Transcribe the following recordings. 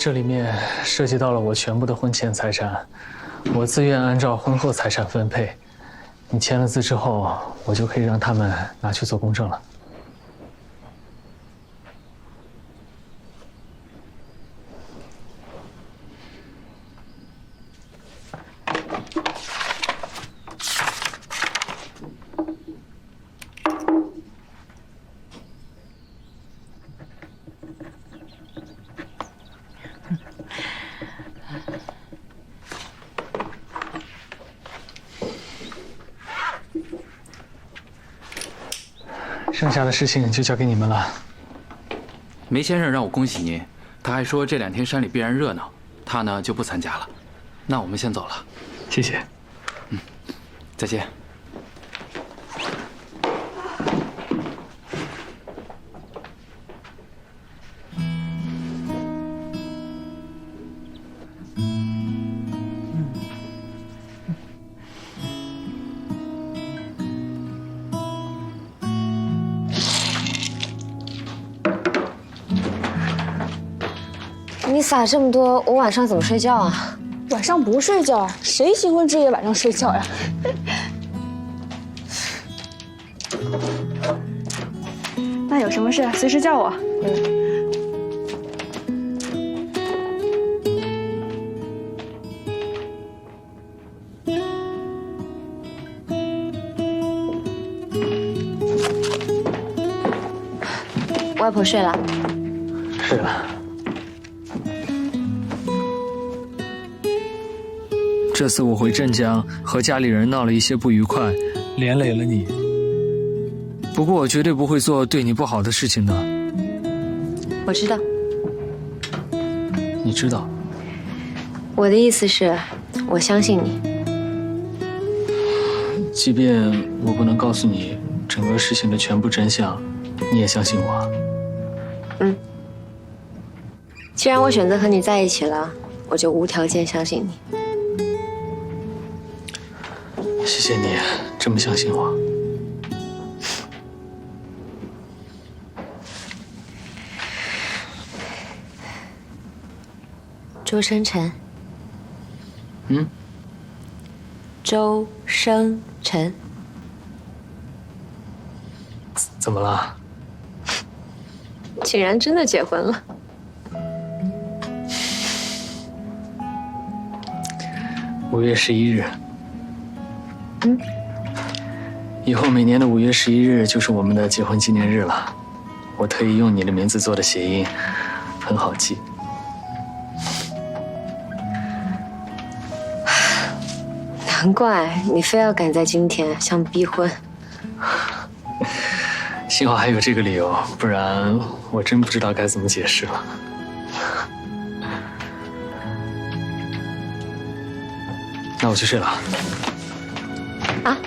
这里面涉及到了我全部的婚前财产，我自愿按照婚后财产分配。你签了字之后，我就可以让他们拿去做公证了。剩下的事情就交给你们了。梅先生让我恭喜您，他还说这2天山里必然热闹，他呢就不参加了。那我们先走了。谢谢。再见。你撒这么多，我晚上怎么睡觉啊？晚上不睡觉，谁新婚之夜晚上睡觉呀？那有什么事随时叫我。外婆睡了。是的。这次我回镇江和家里人闹了一些不愉快，连累了你。不过我绝对不会做对你不好的事情的。我知道。你知道？我的意思是，我相信你。即便我不能告诉你整个事情的全部真相，你也相信我。既然我选择和你在一起了，我就无条件相信你。谢谢你这么相信我。周生辰。周生辰。怎么了？竟然真的结婚了。5月11日。以后每年的5月11日就是我们的结婚纪念日了。我特意用你的名字做的谐音，很好记。难怪你非要赶在今天，像逼婚。幸好还有这个理由，不然我真不知道该怎么解释了。那我去睡了。啊？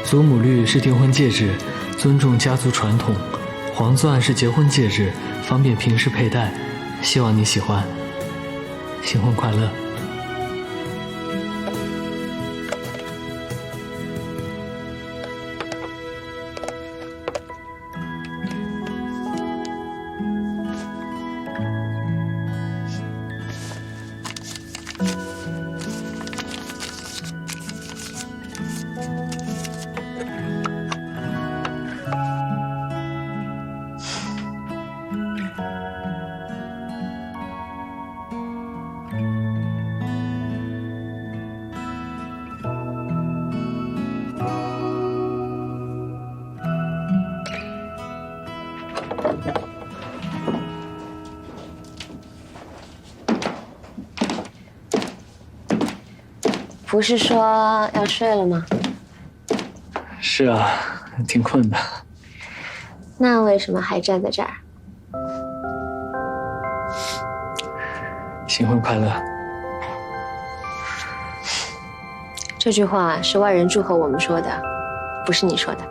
祖母绿是订婚戒指，尊重家族传统；黄钻是结婚戒指，方便平时佩戴。希望你喜欢，新婚快乐。不是说要睡了吗？是啊，挺困的。那为什么还站在这儿？新婚快乐。这句话是外人祝贺我们说的，不是你说的。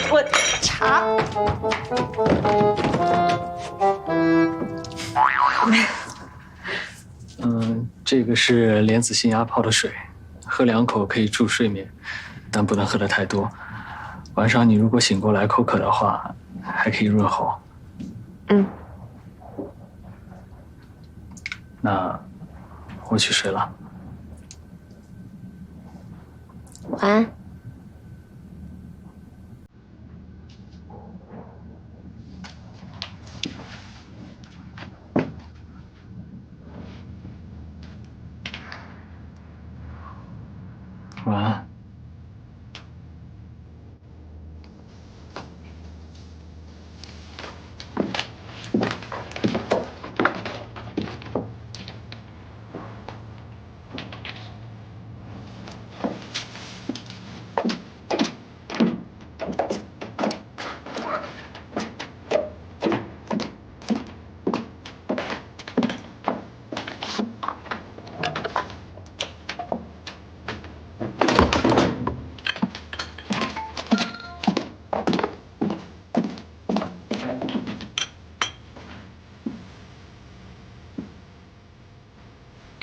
我茶。这个是莲子心鸭泡的水，喝2口可以助睡眠，但不能喝得太多。晚上你如果醒过来口渴的话，还可以润喉。那我去睡了。晚安。晚安。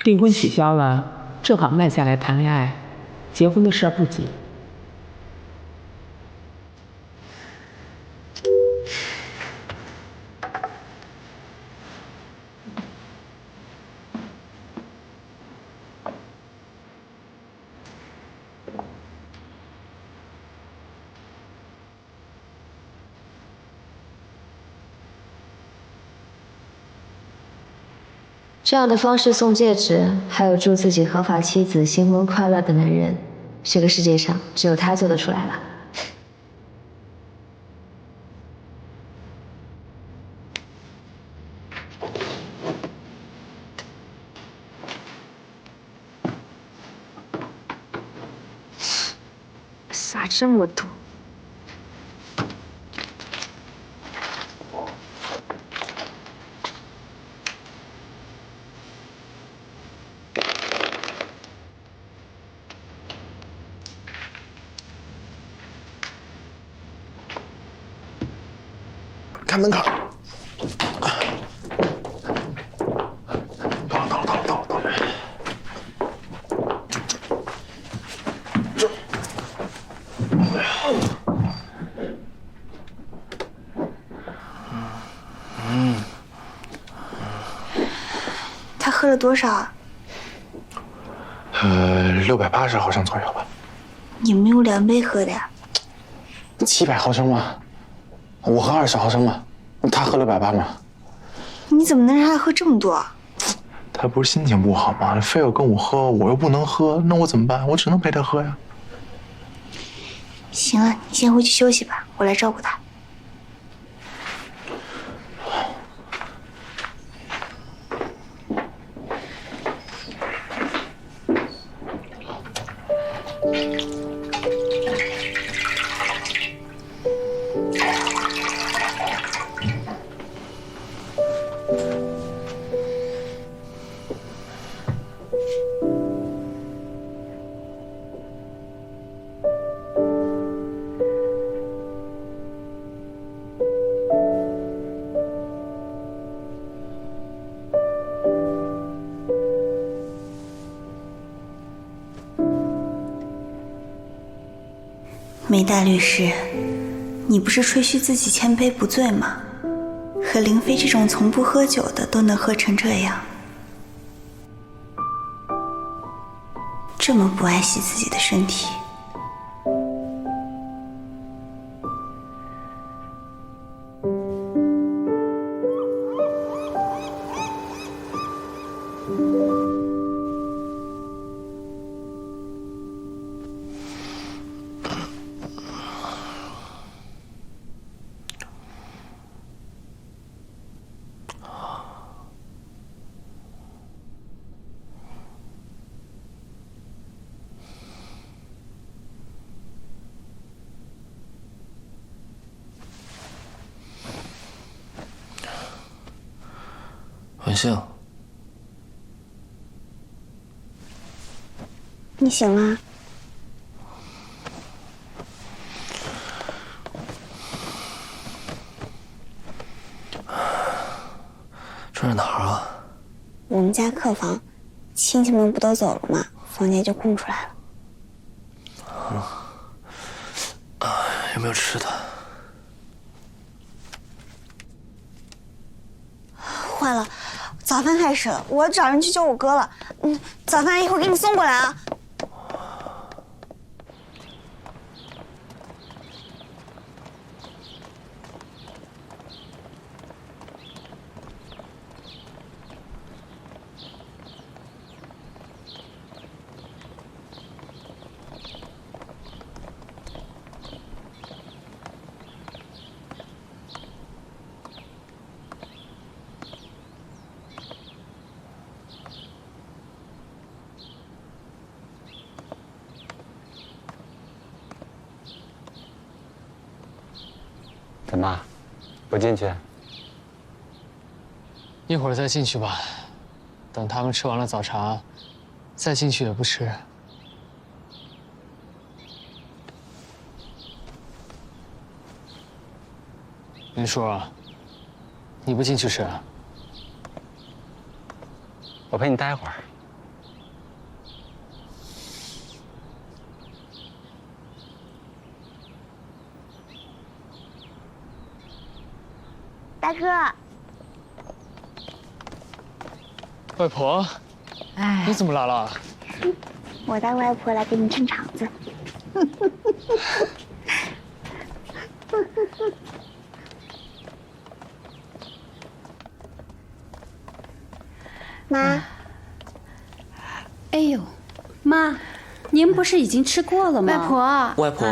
订婚取消了，正好慢下来谈恋爱。结婚的事儿不急。这样的方式送戒指，还有祝自己合法妻子新婚快乐的男人，这个世界上只有他做得出来了。撒这么多。看门卡。到了。他喝了多少啊？680毫升左右吧。你们有2杯喝的呀？700毫升吗？我喝20毫升嘛，他喝680嘛。你怎么能让他喝这么多？他不是心情不好吗？非要跟我喝，我又不能喝，那我怎么办？我只能陪他喝呀。行了，你先回去休息吧，我来照顾他。梅大律师，你不是吹嘘自己千杯不醉吗？和林飞这种从不喝酒的都能喝成这样，这么不爱惜自己的身体。很像。你醒了？这是哪儿啊？我们家客房，亲戚们不都走了吗？房间就空出来了。有没有吃的？坏了，早饭开始了，我要找人去救我哥了。早饭一会儿给你送过来啊。怎么，不进去？一会儿再进去吧，等他们吃完了早茶，再进去也不迟。林叔，你不进去吃啊？我陪你待会儿。大哥，外婆，哎，你怎么来了？我带外婆来给你撑场子。妈，哎呦，妈，您不是已经吃过了吗？外婆，外婆，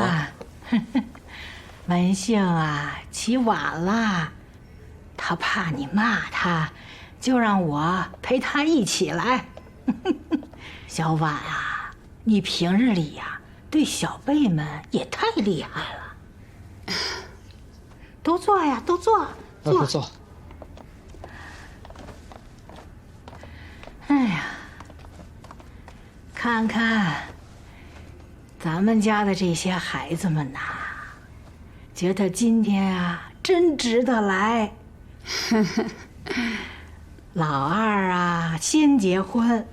文杏啊，起晚了，他怕你骂他，就让我陪他一起来。小婉啊，你平日里呀，对小辈们也太厉害了。都坐呀，都坐，外婆坐。哎呀，看看咱们家的这些孩子们呐，觉得今天啊真值得来。老二啊先结婚，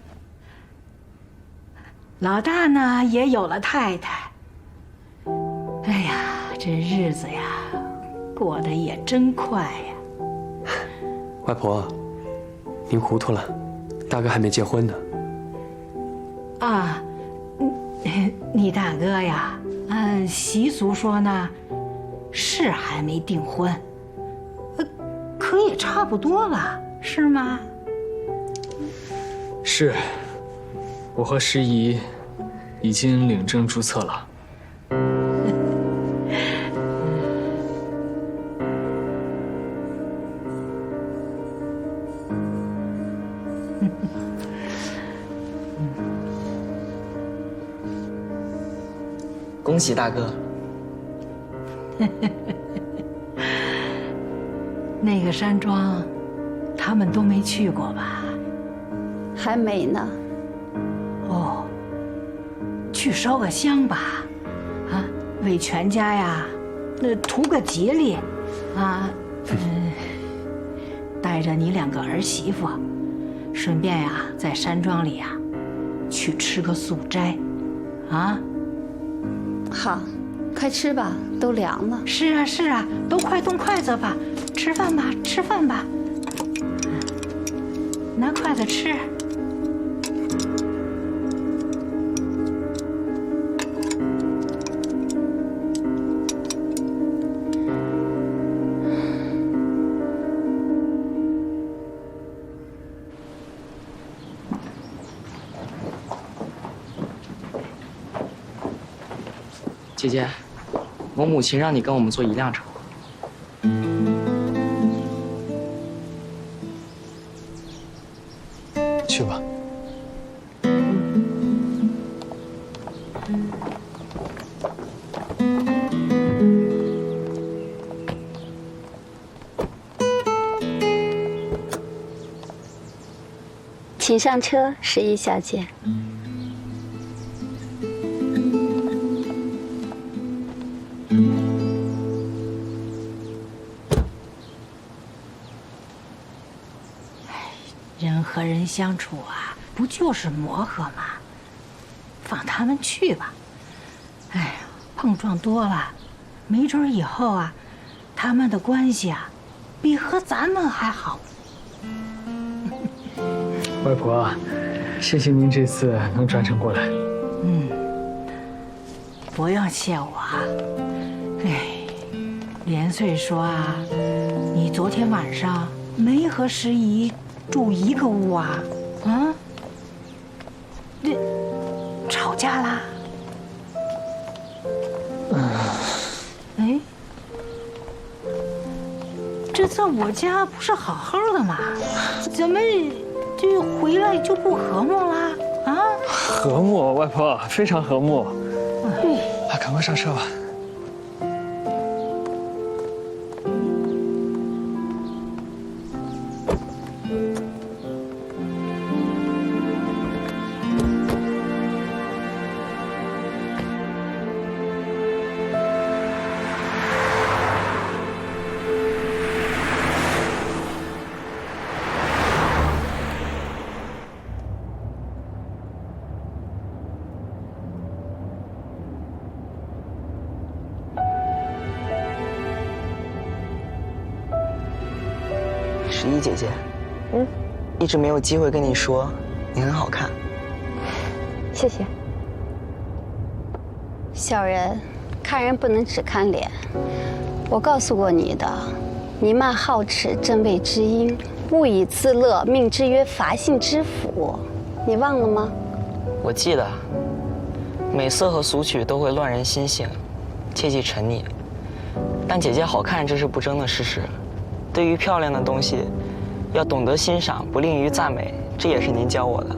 老大呢也有了太太。哎呀，这日子呀过得也真快呀。外婆，您糊涂了，大哥还没结婚呢。啊，你大哥呀，按习俗说呢，是还没订婚，可也差不多了，是吗？是，我和师姨已经领证注册了。恭喜大哥！那个山庄，他们都没去过吧？还没呢。哦，去烧个香吧，啊，为全家呀，那图个吉利，啊，带着你2个儿媳妇，顺便呀，在山庄里呀，去吃个素斋，啊。好，快吃吧，都凉了。是啊，是啊，都快动筷子吧，吃饭吧，吃饭吧。拿筷子吃。姐姐，我母亲让你跟我们坐一辆车。去吧。请上车，十一小姐。人和人相处啊，不就是磨合吗？放他们去吧。哎呀，碰撞多了，没准以后啊，他们的关系啊，比和咱们还好。外婆，谢谢您这次能专程过来。不用谢我。哎，连穗说啊，你昨天晚上没和十姨住一个屋啊？啊？这吵架啦？哎，这在我家不是好好的吗？怎么这回来就不和睦啦？啊？和睦，外婆非常和睦。赶快上车吧。十一姐姐，一直没有机会跟你说，你很好看。谢谢。小人，看人不能只看脸。我告诉过你的，你骂好齿正谓之音，物以自乐，命之曰伐性之辅，你忘了吗？我记得，美色和俗曲都会乱人心性，切忌沉溺。但姐姐好看，这是不争的事实。对于漂亮的东西，要懂得欣赏，不吝于赞美，这也是您教我的。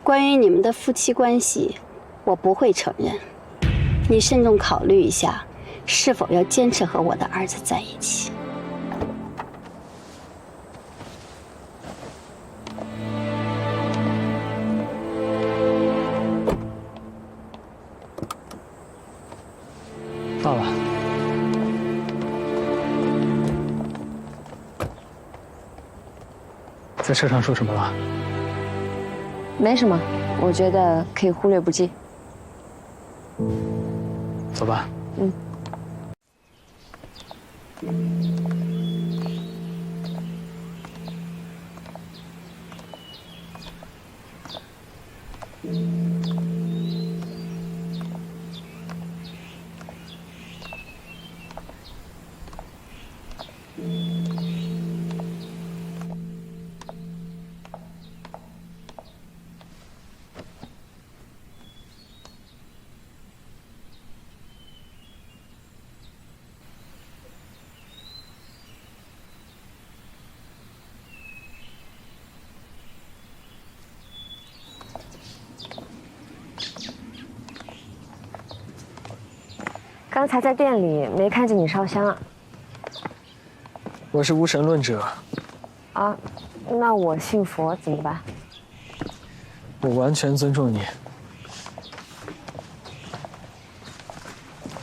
关于你们的夫妻关系，我不会承认。你慎重考虑一下，是否要坚持和我的儿子在一起。到了。在车上说什么了？没什么，我觉得可以忽略不计。走吧。刚才在店里没看见你烧香啊？我是无神论者。啊，那我信佛怎么办？我完全尊重你。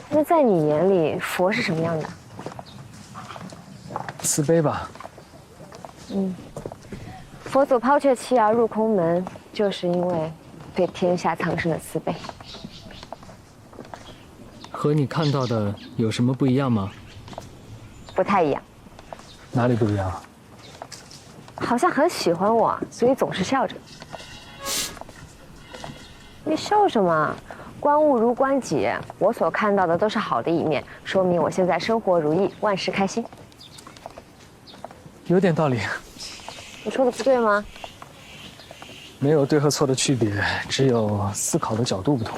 那在你眼里，佛是什么样的？慈悲吧。佛祖抛却妻儿入空门，就是因为对天下苍生的慈悲。和你看到的有什么不一样吗？不太一样。哪里不一样？好像很喜欢我，所以总是笑着。你你笑什么？观物如观己，我所看到的都是好的一面，说明我现在生活如意，万事开心。有点道理。我说的不对吗？没有对和错的区别，只有思考的角度不同。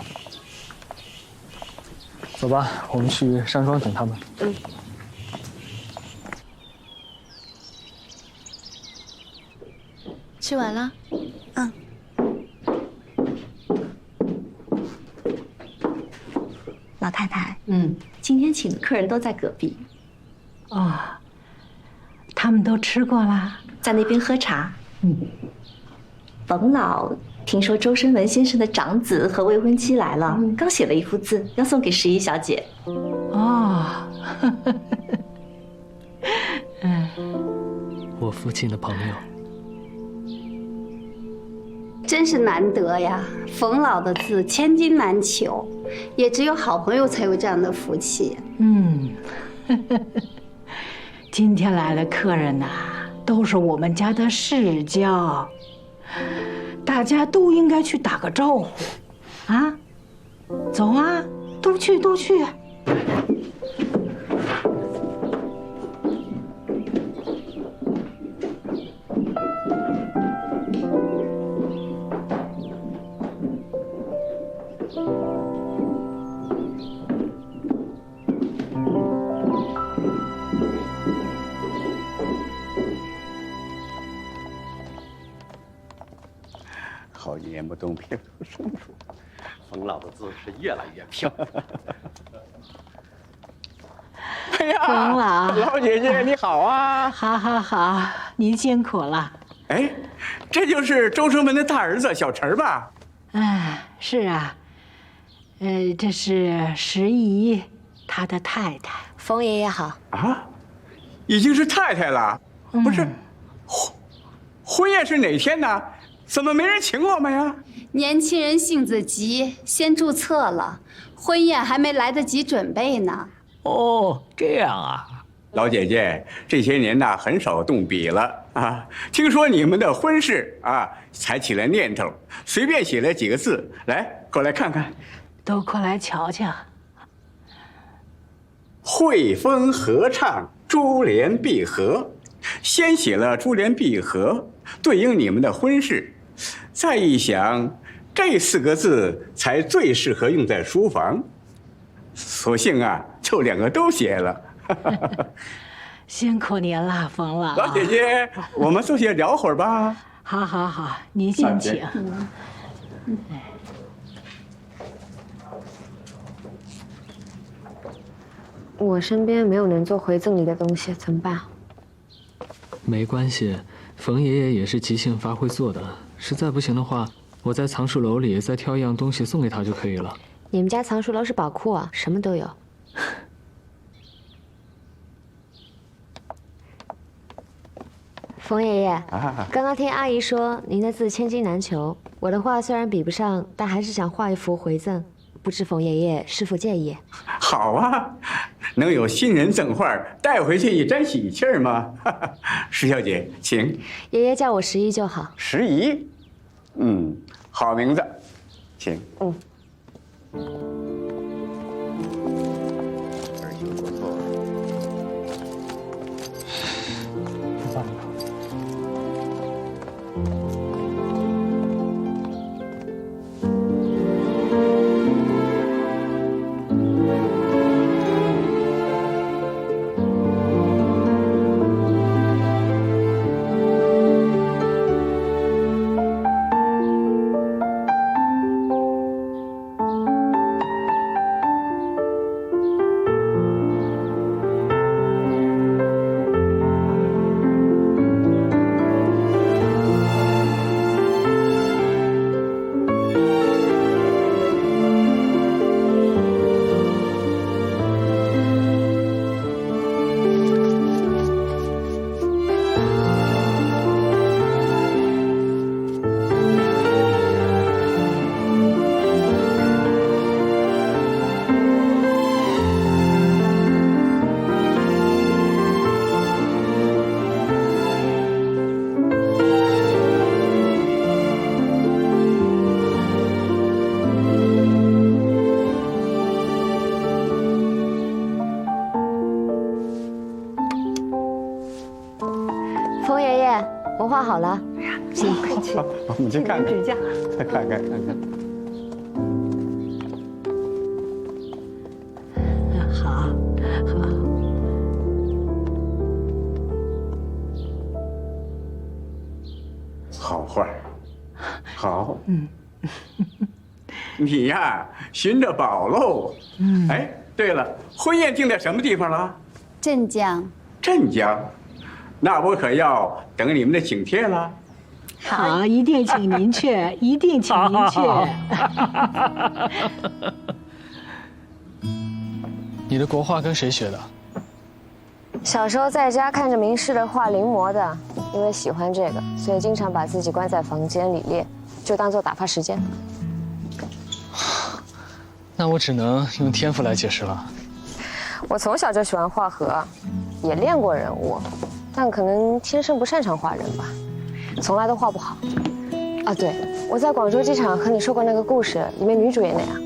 走吧，我们去山庄等他们。吃完了？老太太，今天请的客人都在隔壁。哦，他们都吃过啦，在那边喝茶。冯老听说周生文先生的长子和未婚妻来了，刚写了一幅字，要送给11小姐。哦，我父亲的朋友。真是难得呀！冯老的字千金难求，也只有好朋友才有这样的福气。今天来的客人呐，都是我们家的世交，大家都应该去打个招呼，啊！走啊，都去都去。好言不动，偏说生疏。冯老的字是越来越漂亮。哎呀，冯老，老姐姐你好啊！好，好，好，您辛苦了。哎，这就是周生文的大儿子小陈吧？是啊，这是石姨，她的太太。冯爷爷好啊，已经是太太了，不是？婚宴是哪天呢？怎么没人请我们呀？年轻人性子急，先注册了，婚宴还没来得及准备呢。哦，这样啊。老姐姐这些年呐，很少动笔了啊。听说你们的婚事啊，才起了念头，随便写了几个字，来，过来看看。都过来瞧瞧。汇丰合唱，珠联璧合，先写了珠联璧合，对应你们的婚事。再一想，这4个字才最适合用在书房，索性啊，就2个都写了。辛苦您了，冯老。老姐姐，我们坐下聊会儿吧。好，好，好，您先请。我身边没有能做回赠礼的东西，怎么办？没关系，冯爷爷也是即兴发挥做的。实在不行的话，我在藏书楼里再挑一样东西送给他就可以了。你们家藏书楼是宝库啊，什么都有。冯爷爷，刚刚听阿姨说您的字千金难求，我的画虽然比不上，但还是想画一幅回赠，不知冯爷爷是否介意？好啊，能有新人赠画带回去一沾喜气儿吗？石小姐，请。爷爷叫我石姨就好。石姨，好名字，请。冯爷爷，我画好了。请你快去。我们去看看，指教，看看。好，好。好画，好。你呀，寻着宝喽。哎，对了，婚宴定在什么地方了？镇江。镇江，那我可要等你们的请帖了。好，一定请您去，一定请您去。你的国画跟谁学的？小时候在家看着名士的画临摹的，因为喜欢这个，所以经常把自己关在房间里练，就当做打发时间。那我只能用天赋来解释了。我从小就喜欢画河，也练过人物，但可能天生不擅长画人吧，从来都画不好。啊，对，我在广州机场和你说过那个故事，里面女主也那样。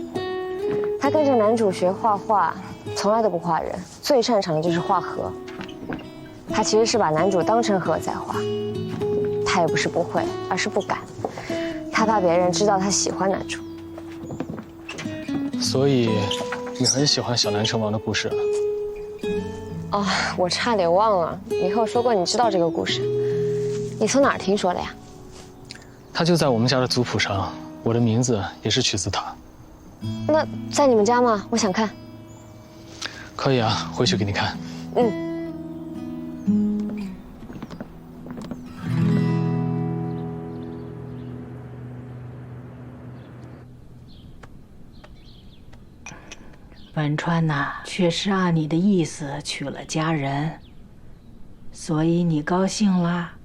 她跟着男主学画画，从来都不画人，最擅长的就是画河。她其实是把男主当成河在画，她也不是不会，而是不敢。她怕别人知道她喜欢男主。所以，你很喜欢小南成王的故事。哦，我差点忘了，以后说过你知道这个故事，你从哪儿听说的呀？他就在我们家的族谱上，我的名字也是取自他。那在你们家吗？我想看。可以啊，回去给你看。文川呐，确实按你的意思娶了佳人，所以你高兴啦。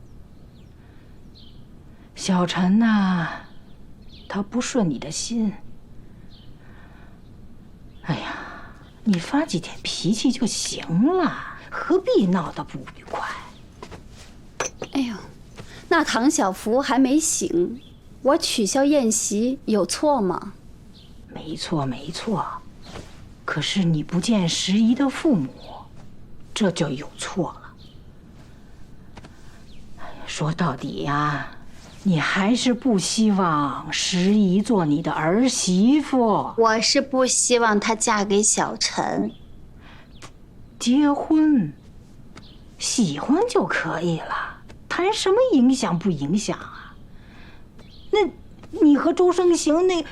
小陈呐，他不顺你的心。哎呀，你发几天脾气就行了，何必闹得不愉快？哎呦，那唐小福还没醒，我取消宴席有错吗？没错，没错。可是你不见时宜的父母，这就有错了。说到底呀，你还是不希望时宜做你的儿媳妇。我是不希望她嫁给小陈。结婚，喜欢就可以了，谈什么影响不影响啊？那，你和周生行那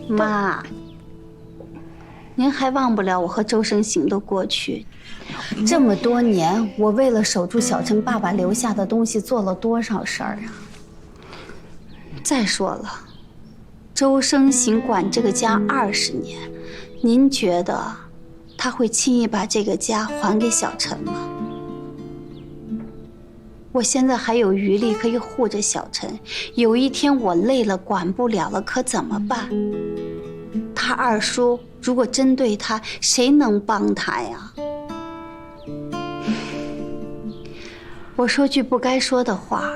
妈。您还忘不了我和周生行的过去，这么多年，我为了守住小陈爸爸留下的东西，做了多少事儿啊！再说了，周生行管这个家20年，您觉得他会轻易把这个家还给小陈吗？我现在还有余力可以护着小陈，有一天我累了，管不了了，可怎么办？他二叔如果针对他，谁能帮他呀？我说句不该说的话，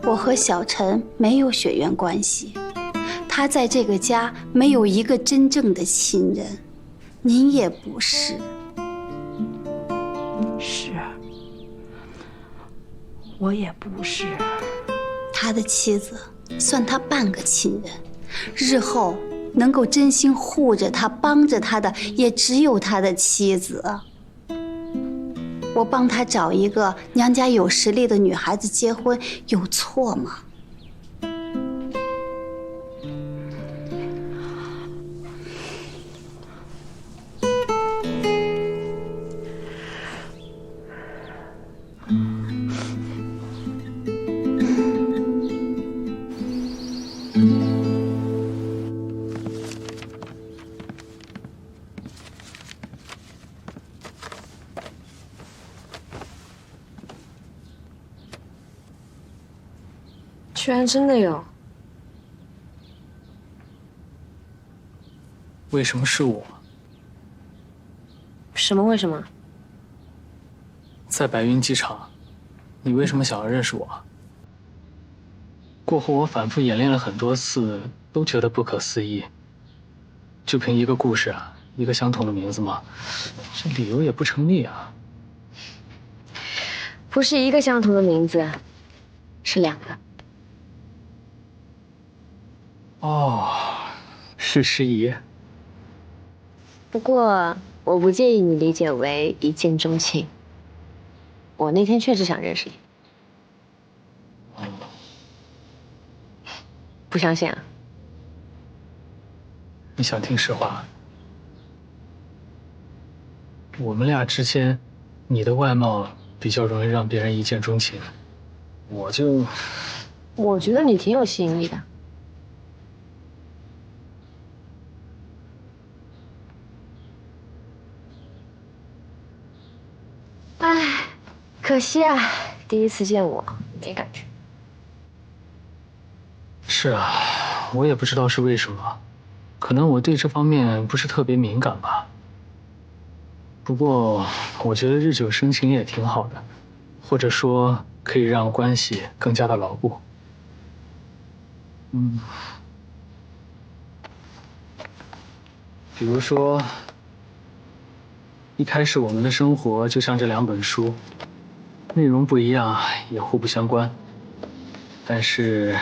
我和小陈没有血缘关系，他在这个家没有一个真正的亲人，您也不是。是，我也不是。他的妻子算他半个亲人，日后能够真心护着他、帮着他的，也只有他的妻子。我帮他找一个娘家有实力的女孩子结婚，有错吗？居然真的有！为什么是我？什么？为什么？在白云机场，你为什么想要认识我？过后我反复演练了很多次，都觉得不可思议。就凭一个故事啊，一个相同的名字吗？这理由也不成立啊。不是一个相同的名字，是2个。哦，是诗怡。不过我不介意你理解为一见钟情。我那天确实想认识你。不相信啊？你想听实话？我们俩之间，你的外貌比较容易让别人一见钟情，我觉得你挺有吸引力的。唉，可惜啊，第一次见我没感觉。是啊，我也不知道是为什么，可能我对这方面不是特别敏感吧。不过我觉得日久生情也挺好的，或者说可以让关系更加的牢固。比如说，一开始我们的生活就像这2本书，内容不一样，也互不相关，但是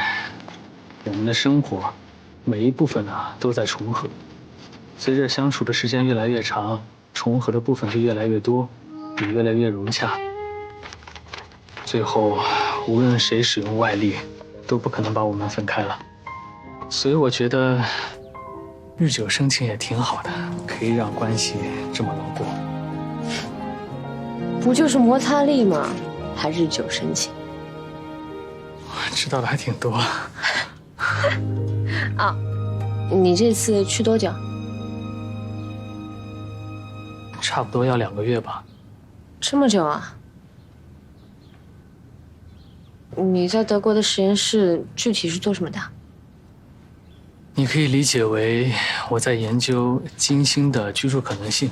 我们的生活每一部分都在重合，随着相处的时间越来越长，重合的部分就越来越多，也越来越融洽。最后，无论谁使用外力，都不可能把我们分开了。所以我觉得，日久生情也挺好的，可以让关系这么牢固。不就是摩擦力吗？还日久生情？知道的还挺多。啊，你这次去多久？差不多要2个月吧。这么久啊？你在德国的实验室具体是做什么的？你可以理解为我在研究金星的居住可能性。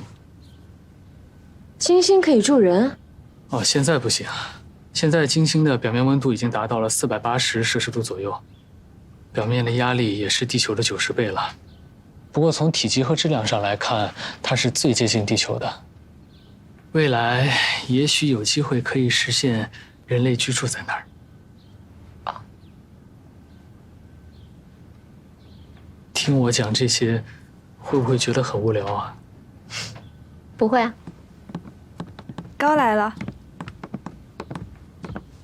金星可以住人？哦，现在不行。现在金星的表面温度已经达到了480摄氏度左右，表面的压力也是地球的90倍了。不过从体积和质量上来看，它是最接近地球的。未来也许有机会可以实现人类居住在那儿。听我讲这些，会不会觉得很无聊啊？不会啊。高来了，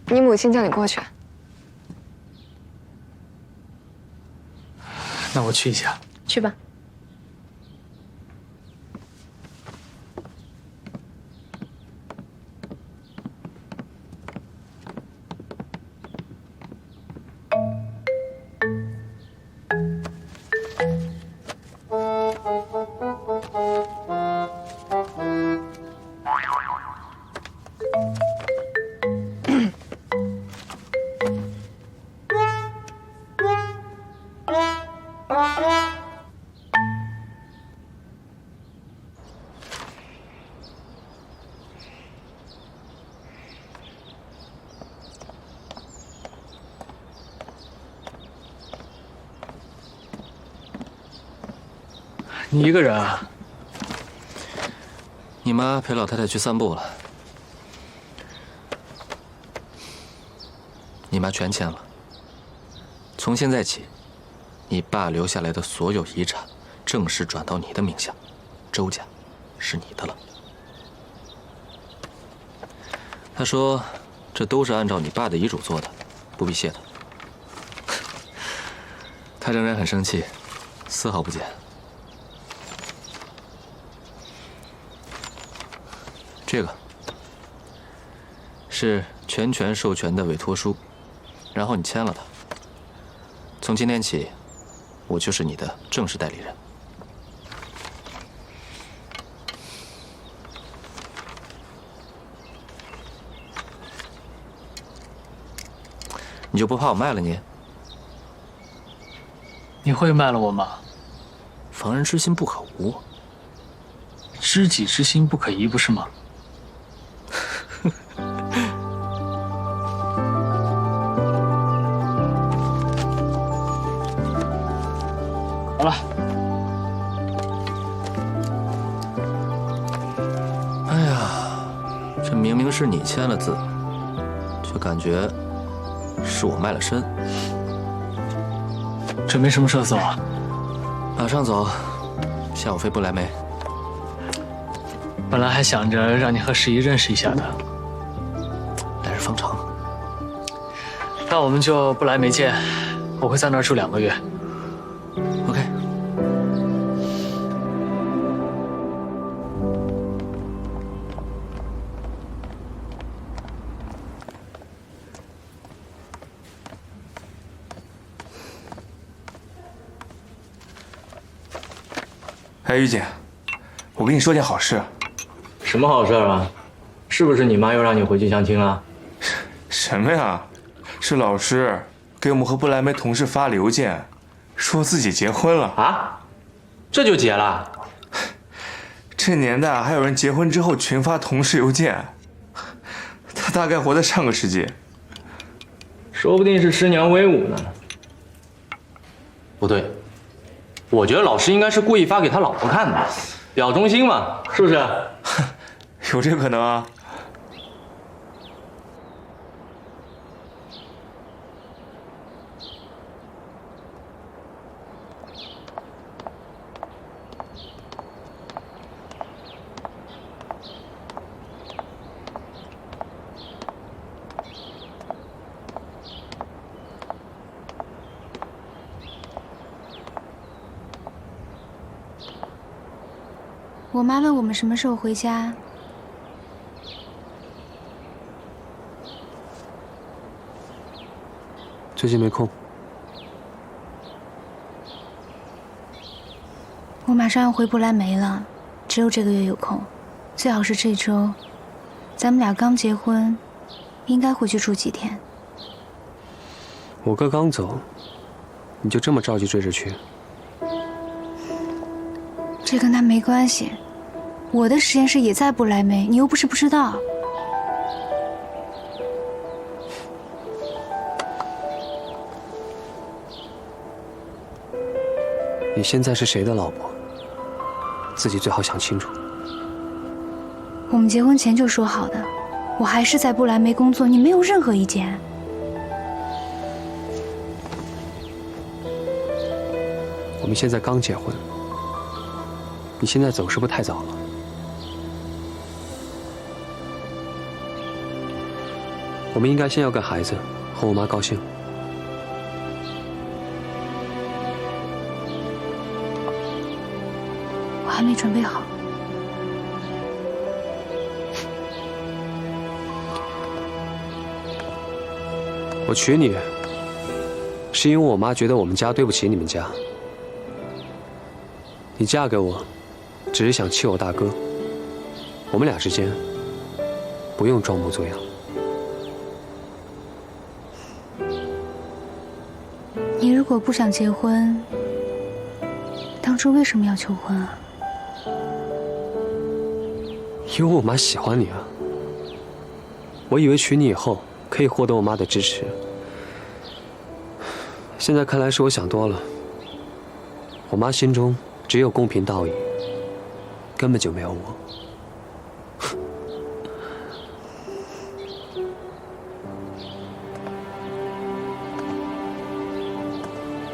你母亲叫你过去。那我去一下。去吧。你一个人啊？你妈陪老太太去散步了，你妈全签了。从现在起，你爸留下来的所有遗产正式转到你的名下，周家是你的了。他说，这都是按照你爸的遗嘱做的，不必谢他。他仍然很生气，丝毫不减。这个是全权授权的委托书，然后你签了它。从今天起，我就是你的正式代理人。你就不怕我卖了你？你会卖了我吗？防人之心不可无，知己之心不可移，不是吗？好了。哎呀，这明明是你签了字，却感觉是我卖了身。准备什么时候走啊？马上走，下午飞不来梅。本来还想着让你和十一认识一下的，来日方长。那我们就不来梅见，我会在那儿住2个月。OK。哎，玉姐，我跟你说件好事。什么好事啊？是不是你妈又让你回去相亲了？什么呀？是老师给我们和不来梅同事发邮件，说自己结婚了啊？这就结了？这年代还有人结婚之后群发同事邮件？他大概活在上个世纪。说不定是师娘威武呢。不对，我觉得老师应该是故意发给他老婆看的，表忠心嘛，是不是？有这可能啊。我妈问我们什么时候回家。最近没空。我马上要回不来梅了，只有这个月有空，最好是这周。咱们俩刚结婚，应该回去住几天。我哥刚走，你就这么着急追着去？这跟他没关系，我的实验室也在不来梅，你又不是不知道。你现在是谁的老婆？自己最好想清楚。我们结婚前就说好的，我还是在不来梅工作，你没有任何意见。我们现在刚结婚，你现在走是不是太早了？我们应该先要个孩子，和我妈高兴。我还没准备好。我娶你，是因为我妈觉得我们家对不起你们家。你嫁给我，只是想气我大哥。我们俩之间，不用装模作样。你如果不想结婚，当初为什么要求婚啊？因为我妈喜欢你啊。我以为娶你以后可以获得我妈的支持，现在看来是我想多了。我妈心中只有公平道义，根本就没有我。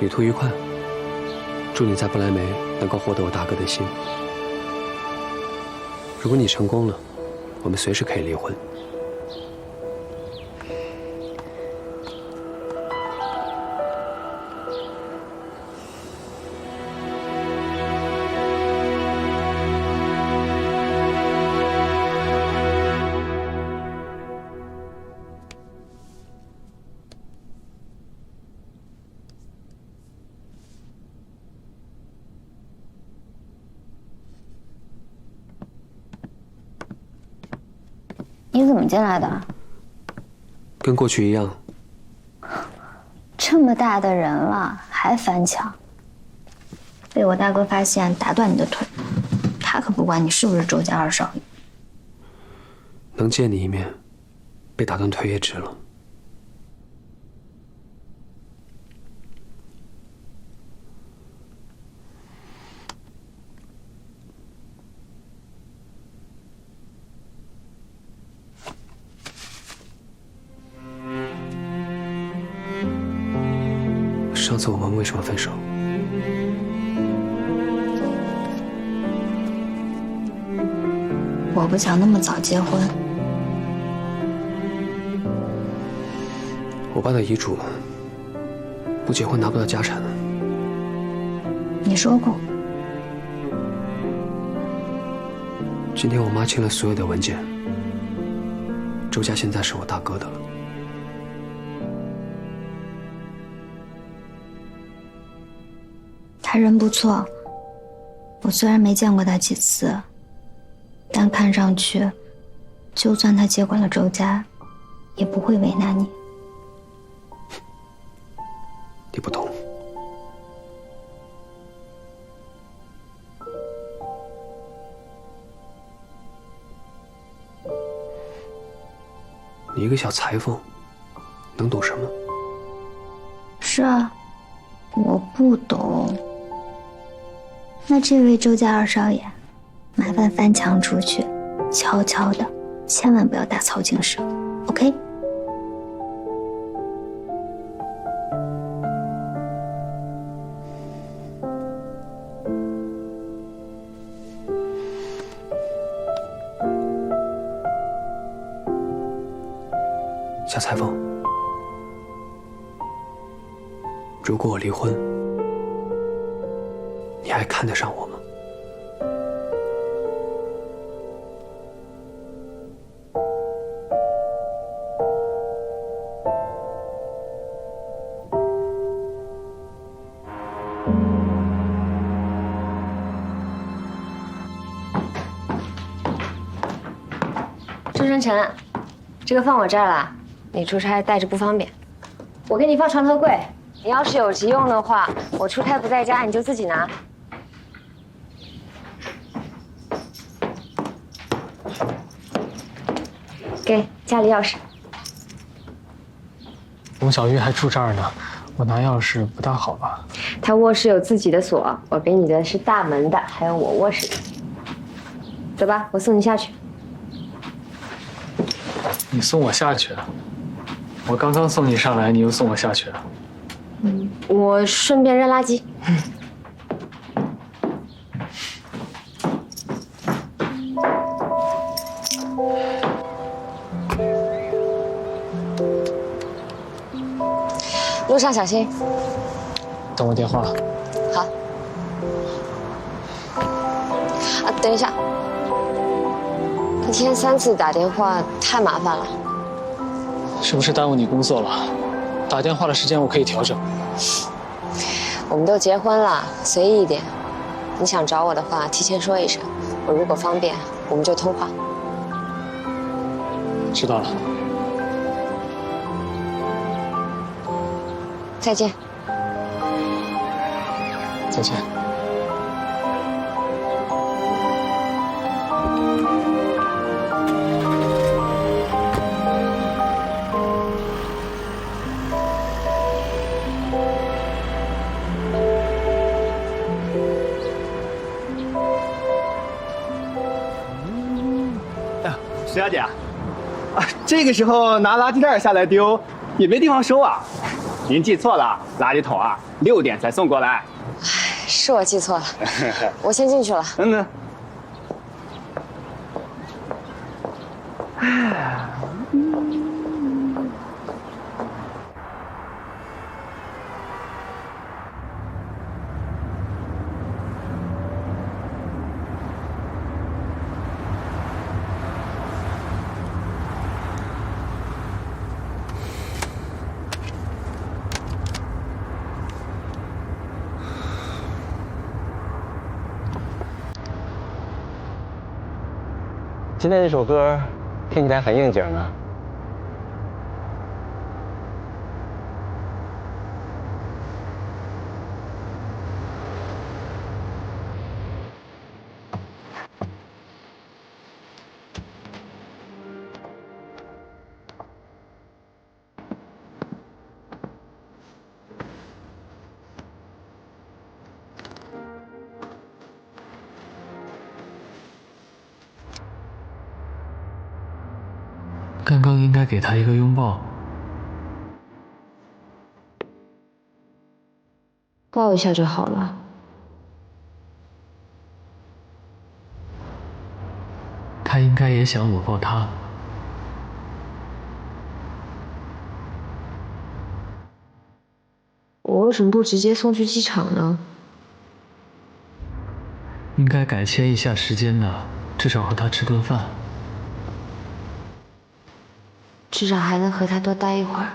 旅途愉快，祝你在不来梅能够获得我大哥的心。如果你成功了，我们随时可以离婚。你怎么进来的？跟过去一样。这么大的人了，还翻墙？被我大哥发现，打断你的腿。他可不管你是不是周家二少爷。能见你一面，被打断腿也值了。上次我们为什么分手？我不想那么早结婚。我爸的遗嘱，不结婚拿不到家产。你说过。今天我妈签了所有的文件，周家现在是我大哥的了。他人不错，我虽然没见过他几次，但看上去，就算他接管了周家，也不会为难你。你不懂。你一个小裁缝，能懂什么？是啊，我不懂。那这位周家二少爷，麻烦翻墙出去，悄悄的，千万不要打草惊蛇 ，OK？ 小裁缝，如果我离婚，你还看得上我吗？周晨晨，这个放我这儿了。你出差带着不方便，我给你放床头柜。你要是有急用的话，我出差不在家，你就自己拿。给家里钥匙。龙小玉还住这儿呢，我拿钥匙不大好吧？他卧室有自己的锁，我给你的是大门的，还有我卧室的。走吧，我送你下去。你送我下去？我刚刚送你上来，你又送我下去。我顺便扔垃圾。路上小心。等我电话。好。啊，等一下。一天3次打电话太麻烦了。是不是耽误你工作了？打电话的时间我可以调整。我们都结婚了，随意一点。你想找我的话，提前说一声，我如果方便，我们就通话。知道了。再见。再见。石小姐啊，这个时候拿垃圾袋下来丢，也没地方收啊。您记错了，垃圾桶啊6点才送过来。是我记错了，我先进去了。嗯。今天这首歌听起来很应景啊。刚刚应该给他一个拥抱。抱一下就好了。他应该也想我抱他。我为什么不直接送去机场呢？应该改签一下时间的，至少和他吃顿饭。至少还能和他多待一会儿。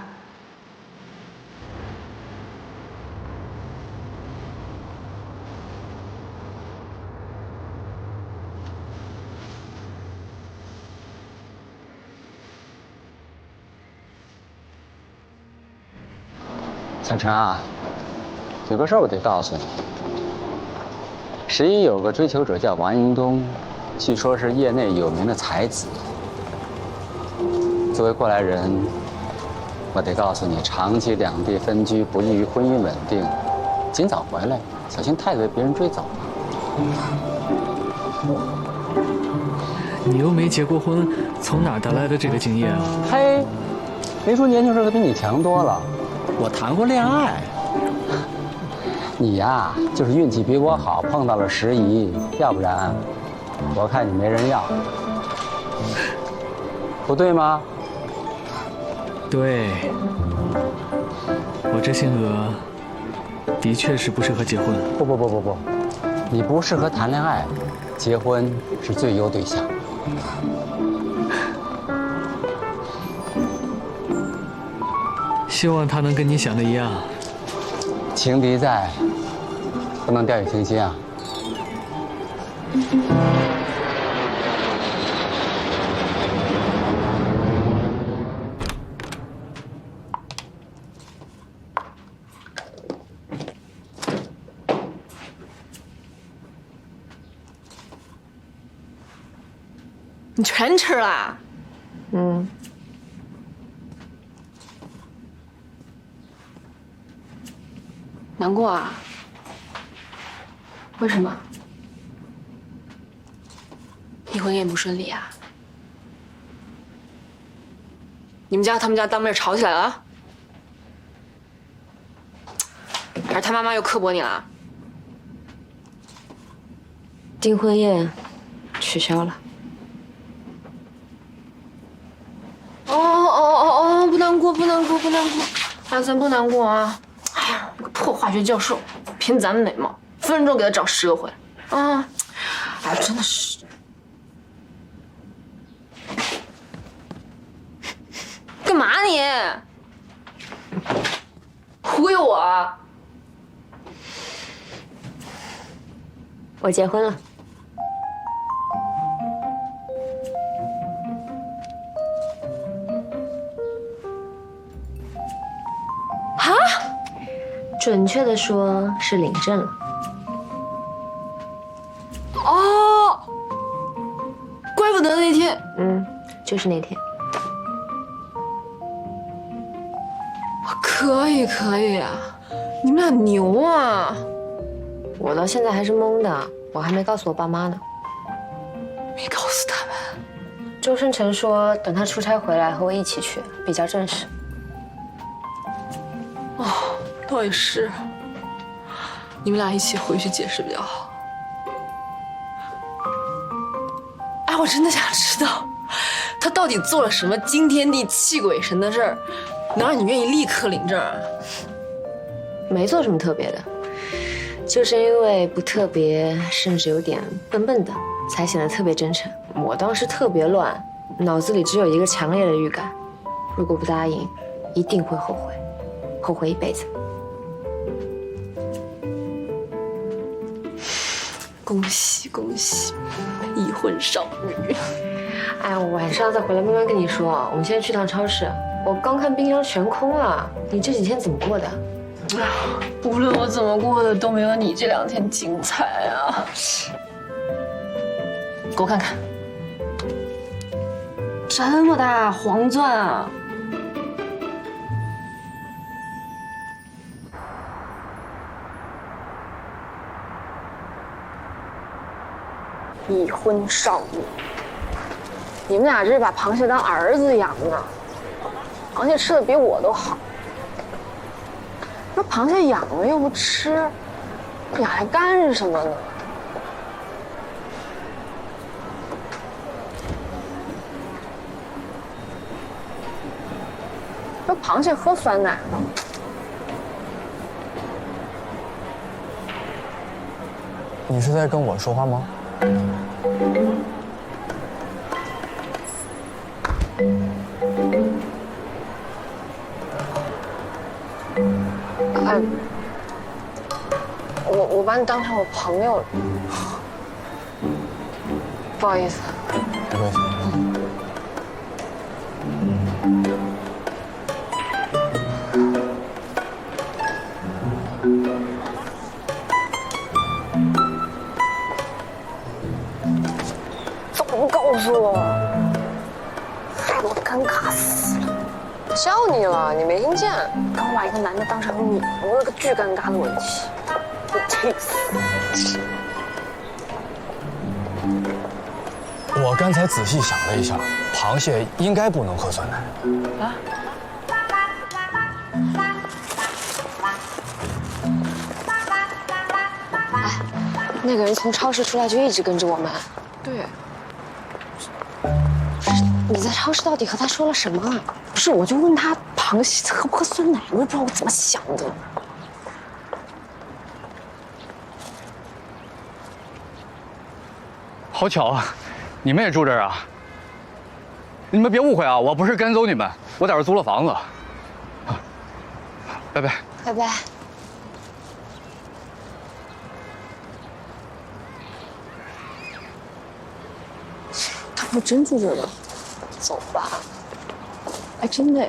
小陈啊，有个事儿我得告诉你。11有个追求者叫王英东，据说是业内有名的才子。作为过来人，我得告诉你，长期两地分居不利于婚姻稳定，尽早回来，小心太子被别人追走了。你又没结过婚，从哪儿得来的这个经验啊？嘿，没说年轻时候比你强多了。我谈过恋爱。你呀，就是运气比我好，碰到了时宜，要不然，我看你没人要，不对吗？对，我这性格的确是不适合结婚。不，你不适合谈恋爱，结婚是最优对象。希望他能跟你想的一样。情敌在，不能掉以轻心啊。你全吃了？嗯。难过啊？为什么？你婚宴不顺利啊？你们家他们家当面吵起来了？还是他妈妈又刻薄你了？订婚宴取消了。哦，不难过，哎，咱不难过啊。哎呀，那个破化学教授，凭咱们美貌，分分钟给他找10个回来啊！哎，真的是。干嘛你？忽悠我啊？我结婚了。啊？准确的说是领证了。哦，怪不得那天。就是那天。可以啊，你们俩牛啊！我到现在还是懵的，我还没告诉我爸妈呢。没告诉他们？周生辰说等他出差回来和我一起去，比较正式。哦，倒也是，你们俩一起回去解释比较好。哎，我真的想知道，他到底做了什么惊天地泣鬼神的事儿，能让你愿意立刻领证啊？没做什么特别的，就是因为不特别，甚至有点笨笨的，才显得特别真诚。我当时特别乱，脑子里只有一个强烈的预感：如果不答应，一定会后悔，后悔一辈子。恭喜恭喜，已婚少女！哎，我晚上再回来慢慢跟你说。我们现在去趟超市，我刚看冰箱全空了。你这几天怎么过的？无论我怎么过的，都没有你这2天精彩啊！给我看看，这么大黄钻啊！已婚少女，你们俩这是把螃蟹当儿子养呢，螃蟹吃的比我都好。这螃蟹养了又不吃，养还干什么呢？这螃蟹喝酸奶吗？你是在跟我说话吗？哎，我把你当成我朋友了，不好意思。没关系。怎么不告诉我？害得我尴尬死了。叫你了，你没听见？刚把一个男的当成你，我有个巨尴尬的问题，我气死。我刚才仔细想了一下，螃蟹应该不能喝酸奶。啊？哎，那个人从超市出来就一直跟着我们。对。你在超市到底和他说了什么？不是，我就问他螃蟹喝不喝酸奶，我也不知道我怎么想的。好巧啊，你们也住这儿啊？你们别误会啊，我不是跟踪你们，我在这租了房子。拜拜。拜拜。他不真住这儿吗？走吧。哎，真的。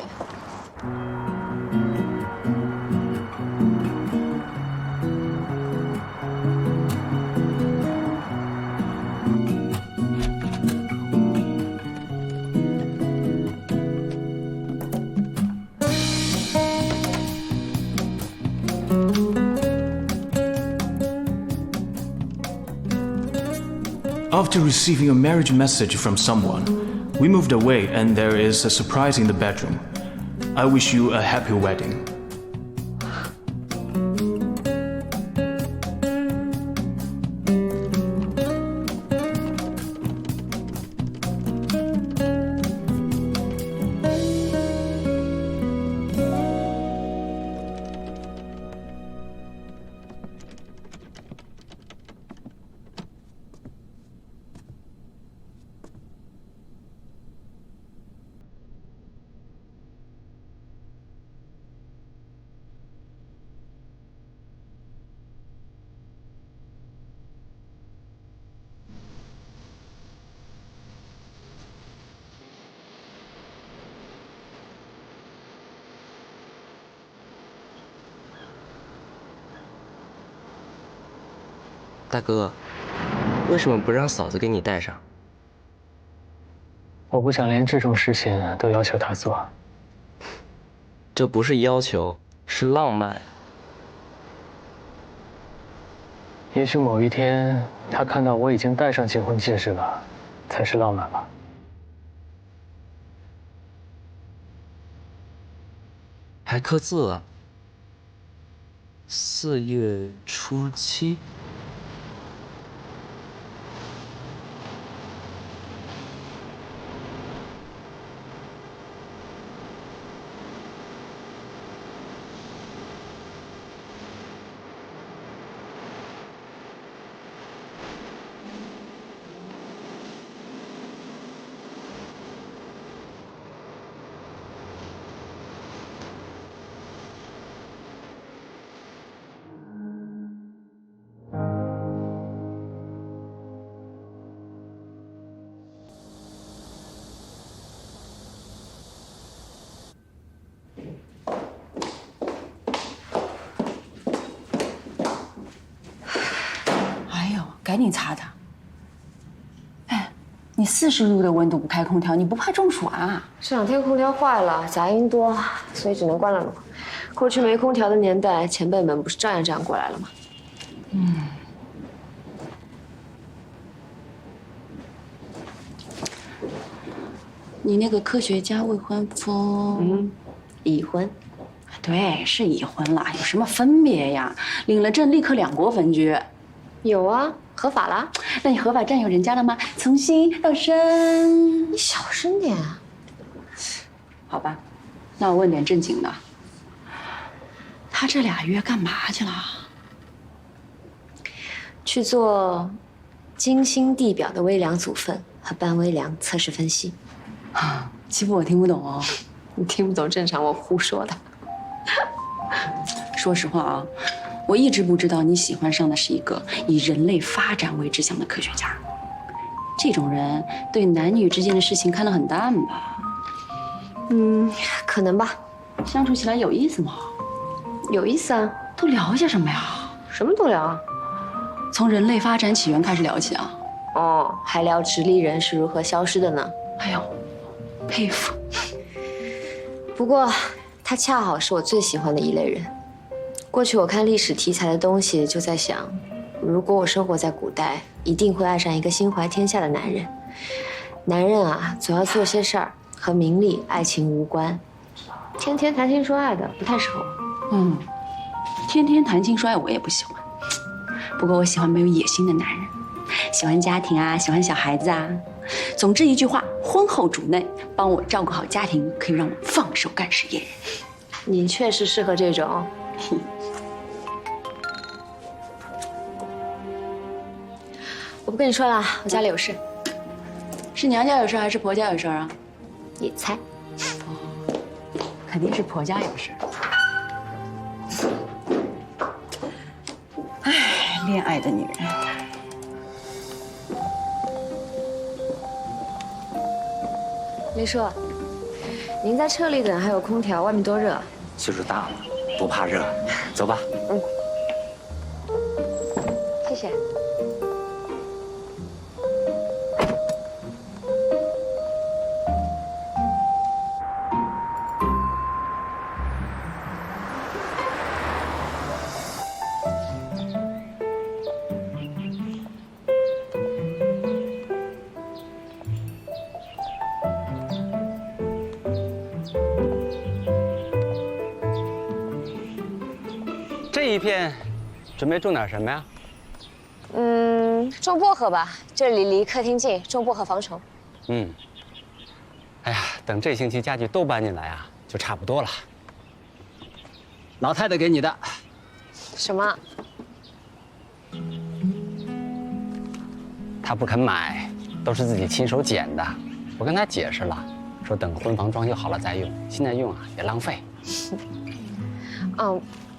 After receiving a marriage message from someone, we moved away and there is a surprise in the bedroom. I wish you a happy wedding.大哥，为什么不让嫂子给你带上？我不想连这种事情都要求她做。这不是要求，是浪漫。也许某一天，她看到我已经戴上结婚戒指了，才是浪漫吧。还刻字了。4月初7。赶紧擦擦。哎，你40度的温度不开空调，你不怕中暑啊？这2天空调坏了，杂音多，所以只能关了录。过去没空调的年代，前辈们不是照样这样过来了吗？你那个科学家未婚夫，已婚。对，是已婚了，有什么分别呀？领了证立刻2国分居。有啊，合法啦。那你合法占有人家了吗？从心到身。你小声点。好吧，那我问点正经的，他这2月干嘛去了？去做金星地表的微量组分和半微量测试分析。欺负我听不懂哦。你听不懂正常，我胡说的。说实话啊，我一直不知道你喜欢上的是一个以人类发展为志向的科学家。这种人对男女之间的事情看得很淡吧？可能吧。相处起来有意思吗？有意思啊。都聊些什么呀？什么都聊啊。从人类发展起源开始聊起啊。哦，还聊直立人是如何消失的呢。哎呦，佩服。不过他恰好是我最喜欢的一类人。过去我看历史题材的东西，就在想，如果我生活在古代，一定会爱上一个心怀天下的男人。男人啊，总要做些事儿和名利、爱情无关，天天谈情说爱的不太适合我。天天谈情说爱我也不喜欢。不过我喜欢没有野心的男人，喜欢家庭啊，喜欢小孩子啊。总之一句话，婚后主内，帮我照顾好家庭，可以让我放手干事业。你确实适合这种。我不跟你说了，我家里有事。是娘家有事还是婆家有事啊？你猜。肯定是婆家有事。唉，恋爱的女人。林叔，您在车里等，还有空调，外面多热。岁数大了，不怕热。走吧。谢谢。这一片准备种点什么呀？种薄荷吧，这里离客厅近，种薄荷防虫。哎呀，等这星期家具都搬进来啊，就差不多了。老太太给你的。什么？她不肯买，都是自己亲手剪的。我跟她解释了，说等婚房装修好了再用，现在用啊也浪费。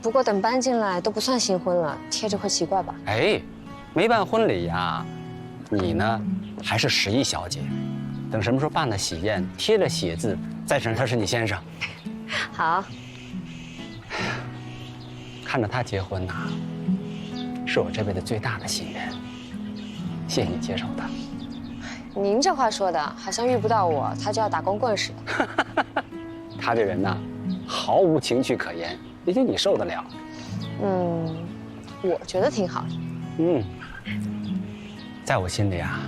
不过等搬进来都不算新婚了，贴着会奇怪吧？哎，没办婚礼呀，你呢还是11小姐，等什么时候办了喜宴，贴了喜字，再承认他是你先生。好。看着他结婚呐，是我这辈子最大的心愿。谢谢你接受他。您这话说的，好像遇不到我，他就要打光棍似的。他这人呐，毫无情趣可言，也就你受得了。我觉得挺好的。在我心里啊，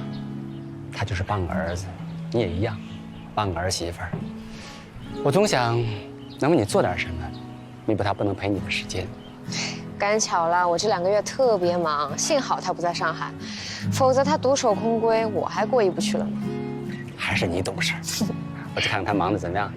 他就是半个儿子，你也一样，半个儿媳妇儿。我总想能为你做点什么，弥补他不能陪你的时间。赶巧了，我这2个月特别忙，幸好他不在上海，否则他独守空闺，我还过意不去了呢。还是你懂事。我去看看他忙得怎么样。